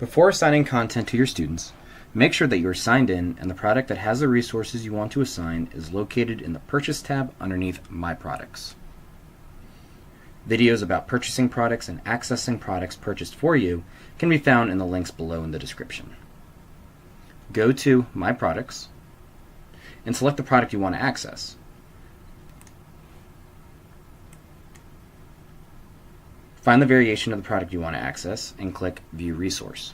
Before assigning content to your students, make sure that you are signed in and the product that has the resources you want to assign is located in the Purchase tab underneath My Products. Videos about purchasing products and accessing products purchased for you can be found in the links below in the description. Go to My Products and select the product you want to access. Find the variation of the product you want to access and click View Resource.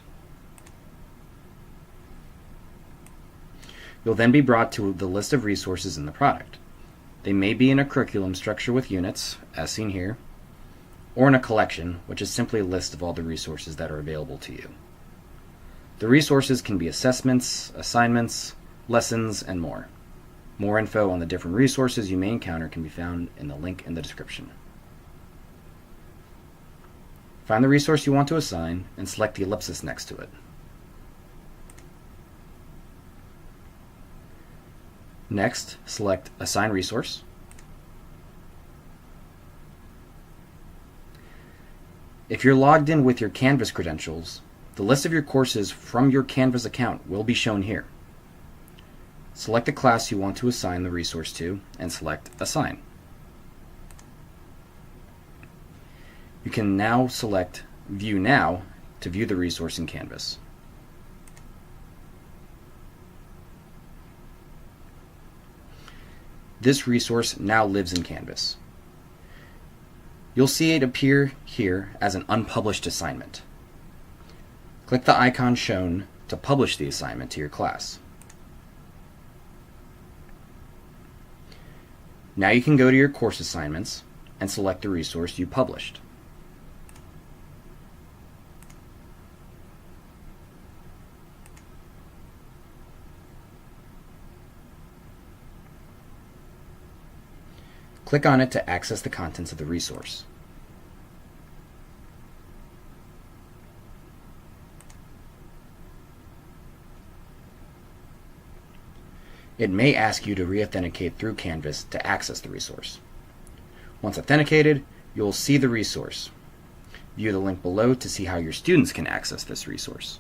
You'll then be brought to the list of resources in the product. They may be in a curriculum structure with units, as seen here, or in a collection, which is simply a list of all the resources that are available to you. The resources can be assessments, assignments, lessons, and more. More info on the different resources you may encounter can be found in the link in the description. Find the resource you want to assign and select the ellipsis next to it. Next, select Assign Resource. If you're logged in with your Canvas credentials, the list of your courses from your Canvas account will be shown here. Select the class you want to assign the resource to and select Assign. You can now select View Now to view the resource in Canvas. This resource now lives in Canvas. You'll see it appear here as an unpublished assignment. Click the icon shown to publish the assignment to your class. Now you can go to your course assignments and select the resource you published. Click on it to access the contents of the resource. It may ask you to re-authenticate through Canvas to access the resource. Once authenticated, you will see the resource. View the link below to see how your students can access this resource.